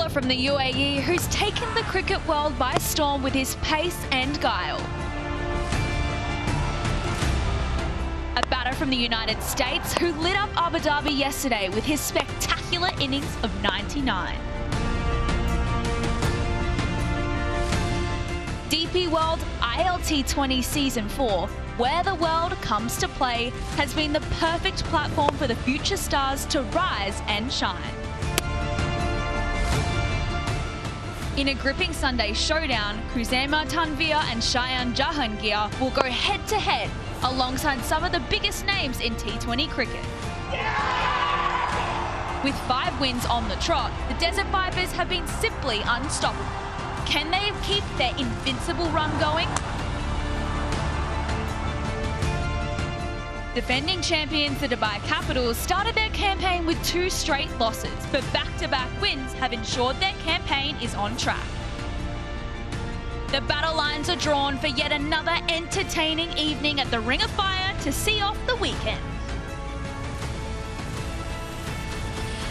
bowler from the UAE who's taken the cricket world by storm with his pace and guile. A batter from the United States who lit up Abu Dhabi yesterday with his spectacular innings of 99. DP World ILT20 Season 4, where the world comes to play, has been the perfect platform for the future stars to rise and shine. In a gripping Sunday showdown, Khuzaima Tanveer and Shayan Jahangir will go head-to-head alongside some of the biggest names in T20 cricket. With 5 wins on the trot, the Desert Vipers have been simply unstoppable. Can they keep their invincible run going? Defending champions, the Dubai Capitals, started their campaign with 2 straight losses, but back-to-back wins have ensured their campaign is on track. The battle lines are drawn for yet another entertaining evening at the Ring of Fire to see off the weekend.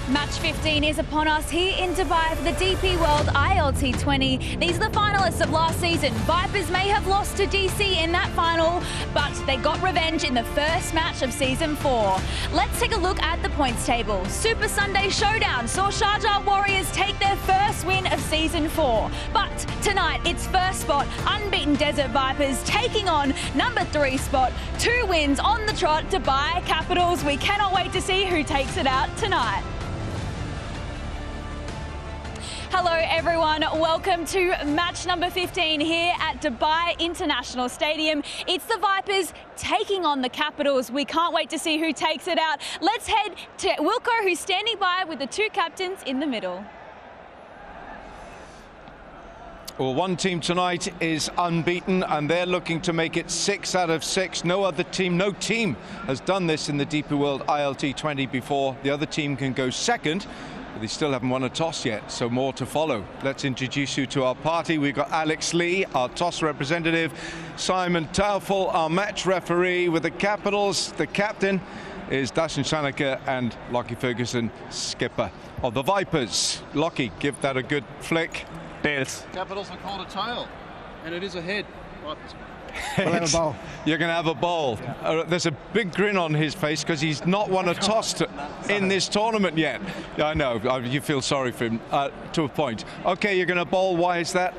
Match 15 is upon us here in Dubai for the DP World ILT20. These are the finalists of last season. Vipers may have lost to DC in that final, but they got revenge in the first match of Season 4. Let's take a look at the points table. Super Sunday Showdown saw Sharjah Warriors take their first win of Season 4. But tonight, it's first spot, unbeaten Desert Vipers taking on number 3 spot, 2 wins on the trot, Dubai Capitals. We cannot wait to see who takes it out tonight. Hello everyone, welcome to match number 15 here at Dubai International Stadium. It's the Vipers taking on the Capitals. We can't wait to see who takes it out. Let's head to Wilco, who's standing by with the 2 captains in the middle. Well, one team tonight is unbeaten and they're looking to make it 6 out of 6. No team has done this in the DP World ILT20 before. The other team can go second. They still haven't won a toss yet, so more to follow. Let's introduce you to our party. We've got Alex Lee, our toss representative, Simon Taufel, our match referee with the Capitals. The captain is Dashan Shanaka and Lockie Ferguson, skipper of the Vipers. Lockie, give that a good flick. Tails. Capitals are called a tail, and it is a head. Vipers. We'll have a bowl. You're going to have a bowl. Yeah. There's a big grin on his face because he's not won a toss in this tournament yet. I know, you feel sorry for him to a point. Okay, you're going to bowl. Why is that?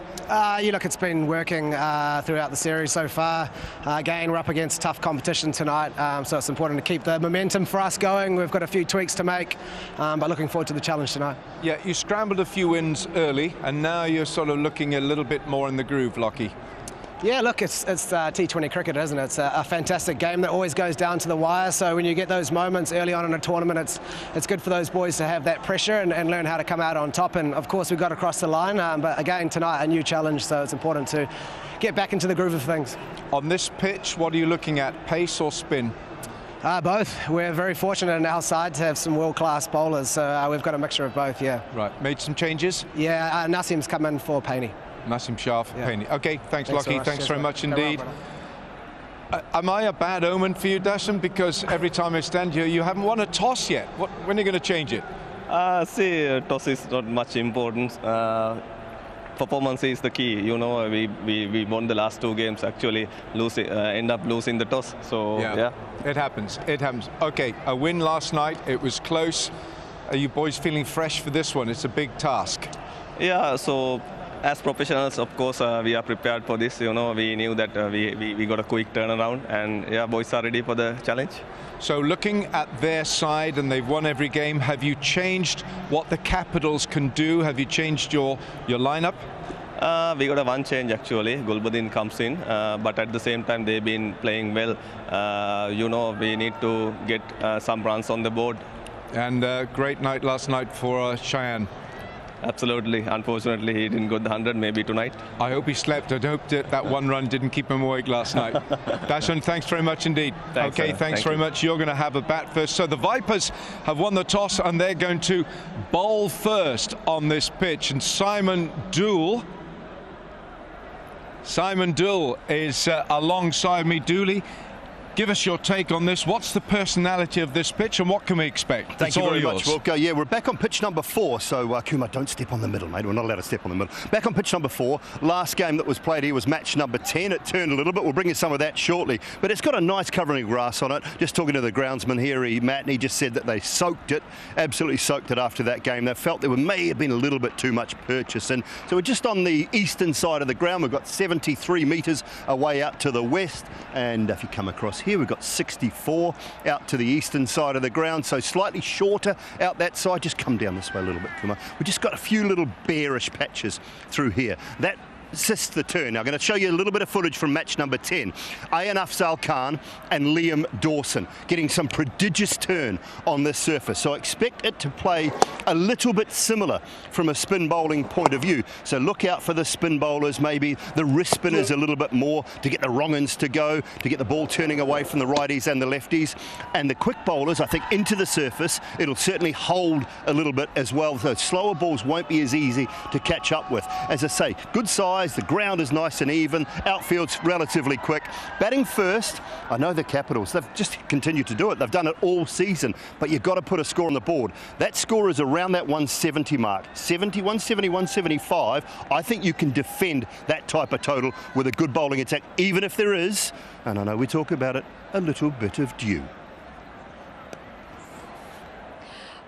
Look, it's been working throughout the series so far. Again, we're up against tough competition tonight, so it's important to keep the momentum for us going. We've got a few tweaks to make, but looking forward to the challenge tonight. Yeah, you scrambled a few wins early, and now you're sort of looking a little bit more in the groove, Lockie. Yeah, look, it's T20 cricket, isn't it? It's a fantastic game that always goes down to the wire. So when you get those moments early on in a tournament, it's good for those boys to have that pressure and learn how to come out on top. And of course, we got across the line. But again, tonight, a new challenge. So it's important to get back into the groove of things. On this pitch, what are you looking at, pace or spin? Both. We're very fortunate in our side to have some world-class bowlers. So we've got a mixture of both, yeah. Right. Made some changes? Yeah, Nassim's come in for Painey. Nassim Shah, Painey. Okay, thanks Lockie. Thanks very much indeed. Am I a bad omen for you, Dashan? Because every time I stand here, you haven't won a toss yet. When are you going to change it? Toss is not much important. Performance is the key. You know, we won the last 2 games. Actually, end up losing the toss. So yeah, it happens. It happens. Okay, a win last night. It was close. Are you boys feeling fresh for this one? It's a big task. Yeah. So, as professionals, of course, we are prepared for this. You know, we knew that we got a quick turnaround, and yeah, boys are ready for the challenge. So looking at their side, and they've won every game, have you changed what the Capitals can do? Have you changed your lineup? We got a 1 change actually. Gulbuddin comes in, but at the same time they've been playing well. You know, we need to get some runs on the board. And great night last night for Cheyenne. Absolutely. Unfortunately, he didn't go the 100, maybe tonight. I hope he slept. I hope that 1 run didn't keep him awake last night. Dashan, thanks very much indeed. Thanks, okay, thanks very much. You're going to have a bat first. So the Vipers have won the toss and they're going to bowl first on this pitch. And Simon Dool is alongside me. Dooley, give us your take on this. What's the personality of this pitch and what can we expect? Thank you very much, Wilco. Yeah, we're back on pitch number 4, so Kuma, don't step on the middle, mate. We're not allowed to step on the middle. Back on pitch number 4. Last game that was played here was match number 10. It turned a little bit. We'll bring you some of that shortly. But it's got a nice covering of grass on it. Just talking to the groundsman here, Matt, and he just said that they soaked it, absolutely soaked it after that game. They felt there may have been a little bit too much purchase in. So we're just on the eastern side of the ground. We've got 73 metres away out to the west. And if you come across here, we've got 64 out to the eastern side of the ground. So slightly shorter out that side. Just come down this way a little bit, Kuma. We've just got a few little bearish patches through here. That assists the turn. Now I'm going to show you a little bit of footage from match number 10. Ayan Afzal Khan and Liam Dawson getting some prodigious turn on this surface. So I expect it to play a little bit similar from a spin bowling point of view. So look out for the spin bowlers, maybe the wrist spinners a little bit more to get the wrong-uns to go, to get the ball turning away from the righties and the lefties. And the quick bowlers, I think, into the surface, it'll certainly hold a little bit as well. So slower balls won't be as easy to catch up with. As I say, good size. The ground is nice and even. Outfield's relatively quick. Batting first, I know the Capitals, they've just continued to do it. They've done it all season, but you've got to put a score on the board. That score is around that 170 mark. 70, 170, 175. I think you can defend that type of total with a good bowling attack, even if there is, and I know we talk about it, a little bit of dew.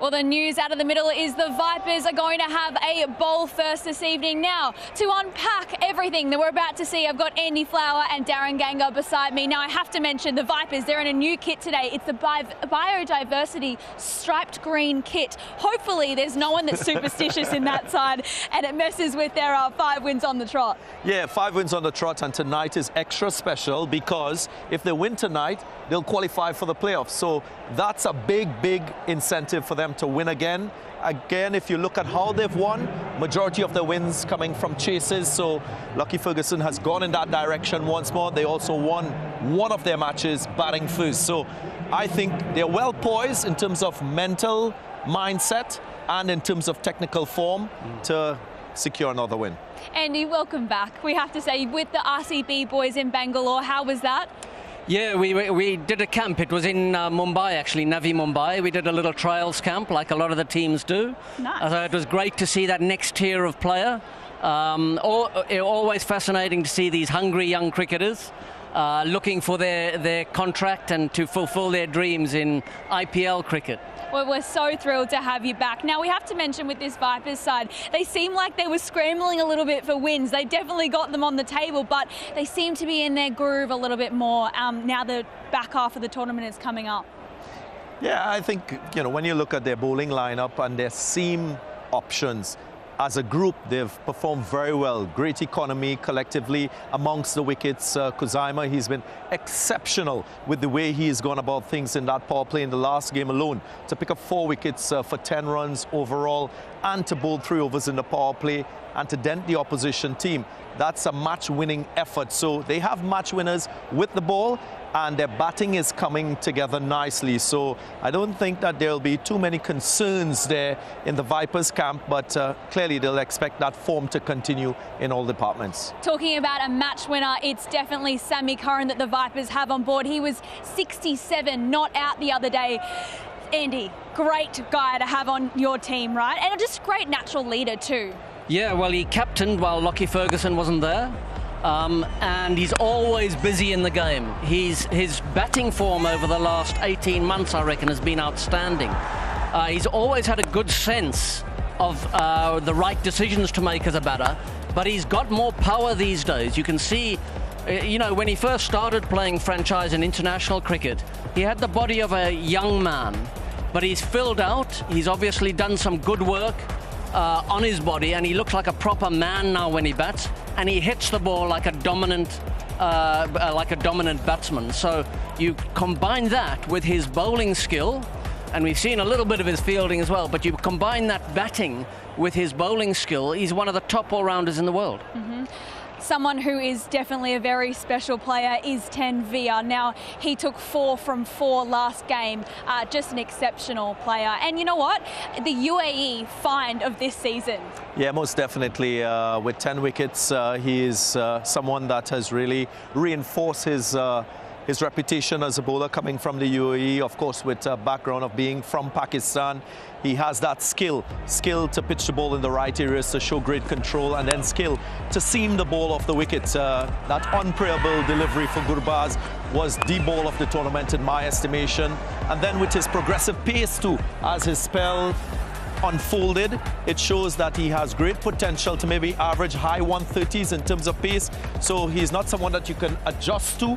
Well, the news out of the middle is the Vipers are going to have a bowl first this evening. Now, to unpack everything that we're about to see, I've got Andy Flower and Darren Ganger beside me. Now, I have to mention the Vipers. They're in a new kit today. It's the biodiversity striped green kit. Hopefully, there's no one that's superstitious in that side, and it messes with their 5 wins on the trot. Yeah, 5 wins on the trot, and tonight is extra special because if they win tonight, they'll qualify for the playoffs. So that's a big, big incentive for them to win again. Again, if you look at how they've won, majority of the wins coming from chases. So Lucky Ferguson has gone in that direction once more. They also won one of their matches batting first. So I think they're well poised in terms of mental mindset and in terms of technical form to secure another win. Andy, welcome back. We have to say, with the RCB boys in Bangalore, how was that? Yeah, we did a camp. It was in Mumbai, actually, Navi Mumbai. We did a little trials camp like a lot of the teams do. Nice. It was great to see that next tier of player. Always fascinating to see these hungry young cricketers looking for their contract and to fulfill their dreams in IPL cricket. Well, we're so thrilled to have you back. Now, we have to mention with this Vipers side, they seem like they were scrambling a little bit for wins. They definitely got them on the table, but they seem to be in their groove a little bit more now the back half of the tournament is coming up. Yeah, I think, when you look at their bowling lineup and their seam options, as a group, they've performed very well. Great economy collectively amongst the wickets. Kuzaima, he's been exceptional with the way he has gone about things in that power play in the last game alone. To pick up 4 wickets for 10 runs overall and to bowl 3 overs in the power play and to dent the opposition team. That's a match-winning effort. So they have match winners with the ball and their batting is coming together nicely. So I don't think that there'll be too many concerns there in the Vipers camp, but clearly they'll expect that form to continue in all departments. Talking about a match winner, it's definitely Sammy Curran that the Vipers have on board. He was 67, not out the other day. Andy, great guy to have on your team, right? And just great natural leader too. Yeah, well, he captained while Lockie Ferguson wasn't there. And he's always busy in the game. His batting form over the last 18 months, I reckon, has been outstanding. He's always had a good sense of the right decisions to make as a batter, but he's got more power these days. You can see, when he first started playing franchise and international cricket, he had the body of a young man, but he's filled out. He's obviously done some good work on his body, and he looks like a proper man now when he bats, and he hits the ball like a dominant batsman. So you combine that with his bowling skill, and we've seen a little bit of his fielding as well, but you combine that batting with his bowling skill, he's one of the top all-rounders in the world. Mm-hmm. Someone who is definitely a very special player is Tanvir. Now, he took 4 from 4 last game. Just an exceptional player. And you know what? The UAE find of this season. Yeah, most definitely. With 10 wickets, he is someone that has really reinforced his his reputation as a bowler coming from the UAE, of course, with a background of being from Pakistan. He has that skill to pitch the ball in the right areas, to show great control, and then skill to seam the ball off the wicket. That unprayable delivery for Gurbaz was the ball of the tournament in my estimation. And then with his progressive pace too, as his spell unfolded, it shows that he has great potential to maybe average high 130s in terms of pace. So he's not someone that you can adjust to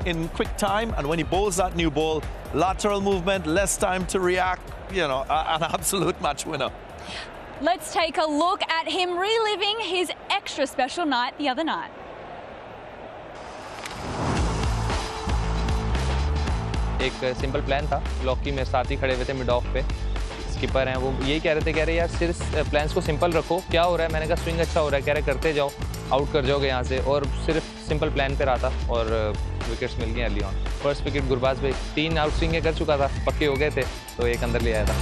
in quick time, and when he bowls that new ball, lateral movement, less time to react, you know, an absolute match winner. Let's take a look at him reliving his extra special night the other night. एक simple plan था, Lockie में साथ ही खड़े हुए थे mid of पे, skipper हैं वो यही कह रहे थे यार सिर्फ प्लान्स को सिंपल रखो, क्या हो रहा है, मैंने कहा स्विंग अच्छा हो रहा है, कह रहे करते जाओ, आउट कर जाओगे यहाँ से, और सिर्फ सिंपल प्लान पे रहा था और विकेट्स मिल गए early on. First wicket Gurbaz भाई 3 आउट स्विंग कर चुका था, पक्के हो गए थे, तो एक अंदर ले आया था।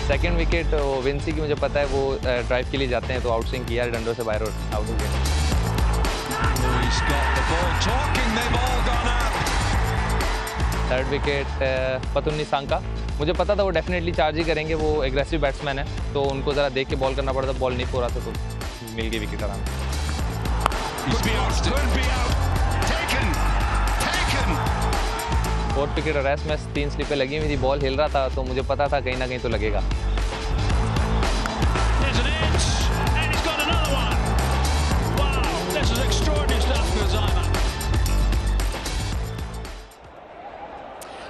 सेकंड विकेट विंसी की मुझे पता है वो ड्राइव के लिए जाते हैं, तो आउट स्विंग किया डंडों से बाहर आउट हो गया। थर्ड विकेट पतुन्नी सांका, मुझे पता था वो डेफिनेटली चार्ज ही करेंगे, वो एग्रेसिव बैट्समैन है, तो उनको ज़रा देख के बॉल करना पड़ता, बॉल नहीं हो रहा था, तो मिल गई विकेट आराम। फोर्थ विकेट रेस्ट में 3 स्लिपें लगी हुई थी, बॉल हिल रहा था, तो मुझे पता था कहीं ना कहीं तो लगेगा।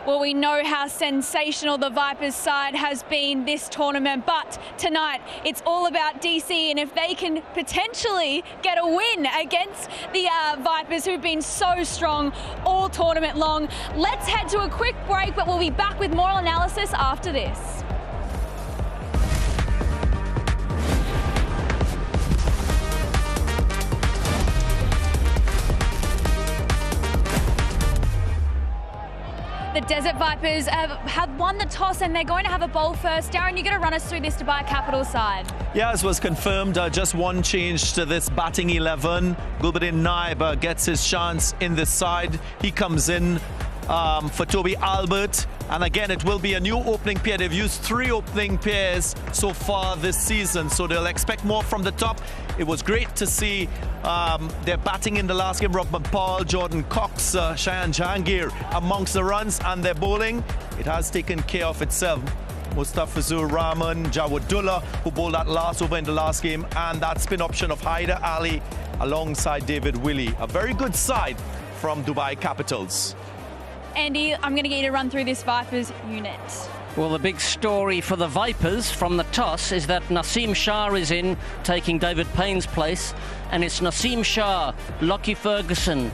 Well, we know how sensational the Vipers side has been this tournament, but tonight it's all about DC, and if they can potentially get a win against the Vipers, who've been so strong all tournament long. Let's head to a quick break, but we'll be back with more analysis after this. The Desert Vipers have won the toss and they're going to have a bowl first. Darren, you're going to run us through this Dubai Capital side. Yeah, as was confirmed, just one change to this batting 11. Gulbuddin Naib gets his chance in this side. He comes in for Toby Albert. And again, it will be a new opening pair. They've used 3 opening pairs so far this season, so they'll expect more from the top. It was great to see their batting in the last game. Robin Paul, Jordan Cox, Shayan Jahangir amongst the runs, and their bowling, it has taken care of itself. Mustafizur Rahman, Jawadullah, who bowled that last over in the last game, and that spin option of Haider Ali alongside David Willey. A very good side from Dubai Capitals. Andy, I'm going to get you to run through this Vipers unit. Well, the big story for the Vipers from the toss is that Naseem Shah is in, taking David Payne's place. And it's Naseem Shah, Lockie Ferguson,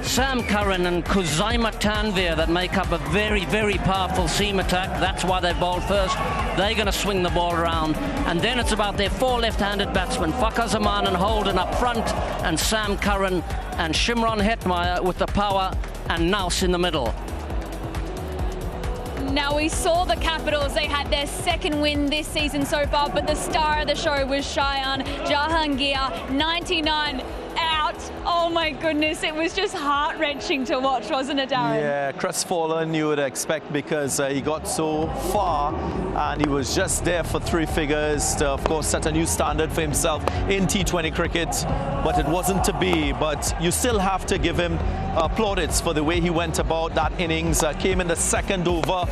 Sam Curran and Khuzaima Tanvir that make up a very, very powerful seam attack. That's why they bowled first. They're going to swing the ball around. And then it's about their 4 left-handed batsmen, Fakhar Zaman and Holden up front, and Sam Curran and Shimron Hetmeyer with the power, and Naus in the middle. Now, we saw the Capitals, they had their 2nd win this season so far, but the star of the show was Shayan Jahangir, 99 out. Oh my goodness, it was just heart-wrenching to watch, wasn't it, Darren? Yeah, crestfallen you would expect, because he got so far and he was just there for 3 figures to, of course, set a new standard for himself in T20 cricket, but it wasn't to be. But you still have to give him plaudits for the way he went about that innings. Came in the 2nd over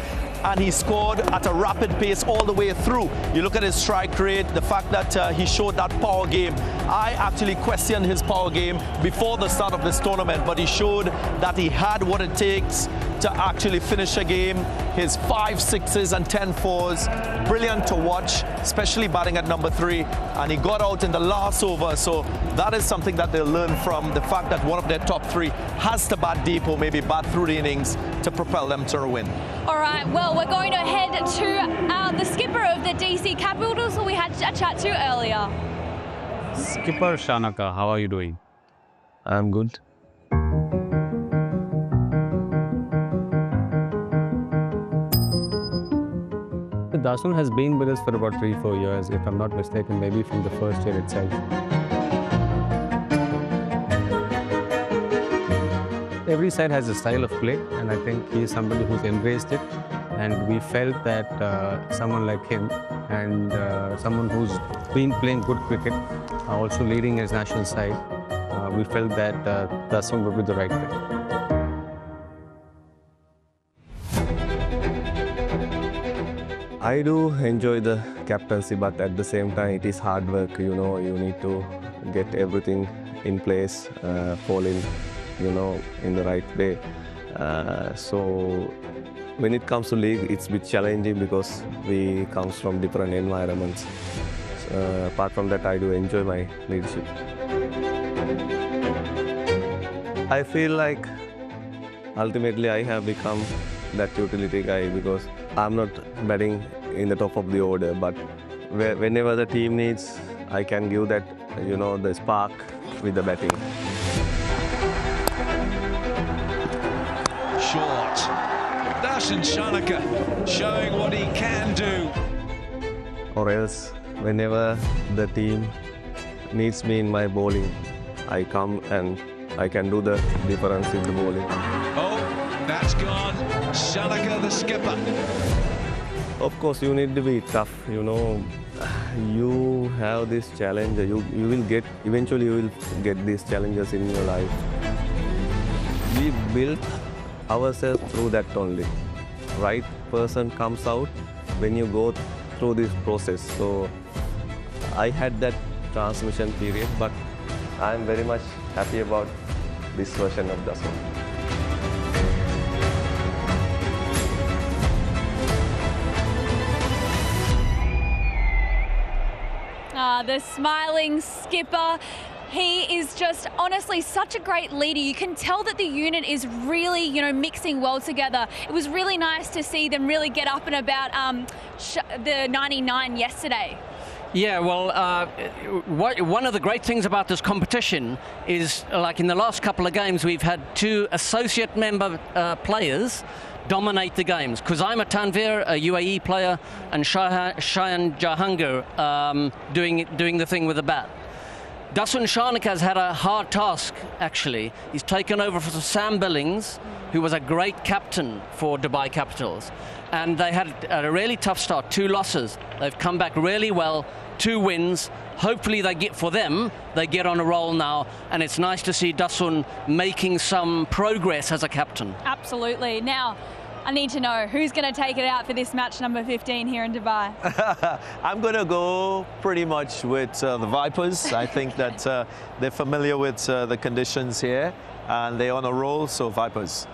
and he scored at a rapid pace all the way through. You look at his strike rate, the fact that he showed that power game. I actually questioned his power game before the start of this tournament, but he showed that he had what it takes to actually finish a game. His 5 sixes and 10 fours, brilliant to watch, especially batting at number 3. And he got out in the last over, so that is something that they'll learn from, the fact that one of their top 3 has to bat deep or maybe bat through the innings to propel them to a win. All right, well, we're going to head to the skipper of the DC Capitals, who we had a chat to earlier. Skipper Shanaka, how are you doing? I'm good. Dasun has been with us for about 3-4 years, if I'm not mistaken, maybe from the first year itself. Every side has a style of play, and I think he is somebody who's embraced it. And we felt that someone like him and someone who's been playing good cricket, also leading his national side, we felt that Dasun would be the right pick. I do enjoy the captaincy, but at the same time it is hard work. You know, you need to get everything in place, fall in, you know, in the right way. So when it comes to league, it's a bit challenging because we come from different environments. Apart from that, I do enjoy my leadership. I feel like ultimately I have become that utility guy because I'm not batting in the top of the order, but whenever the team needs, I can give that, you know, the spark with the batting. Short. Dasun Shanaka showing what he can do. Or else, whenever the team needs me in my bowling, I come and I can do the difference in the bowling. Oh, that's gone. Shanaka, the skipper. Of course, you need to be tough. You know, you have this challenge. You will get, eventually you will get these challenges in your life. We built ourselves through that only. Right person comes out when you go through this process. So I had that transmission period, but I'm very much happy about this version of Dasun. The smiling skipper. He is just honestly such a great leader. You can tell that the unit is really, you know, mixing well together. It was really nice to see them really get up and about the 99 yesterday. Yeah, well, one of the great things about this competition is, like in the last couple of games, we've had two associate member players dominate the games. Kuzaima Tanvir, a UAE player, and Shayan Jahangir doing the thing with the bat. Dasun Shanaka has had a hard task, actually. He's taken over for Sam Billings, who was a great captain for Dubai Capitals. And they had a really tough start, 2 losses. They've come back really well, 2 wins. Hopefully they get on a roll now, and it's nice to see Dasun making some progress as a captain. Absolutely. Now, I need to know who's going to take it out for this match number 15 here in Dubai. I'm going to go pretty much with the Vipers. I think that they're familiar with the conditions here, and they're on a roll, so Vipers.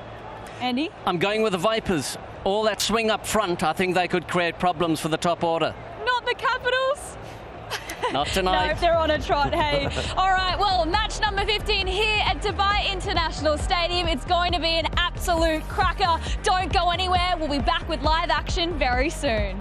Andy? I'm going with the Vipers. All that swing up front, I think they could create problems for the top order. Not the Capitals. Not tonight. No, they're on a trot, hey. All right, well, match number 15 here at Dubai International Stadium. It's going to be an absolute cracker. Don't go anywhere. We'll be back with live action very soon.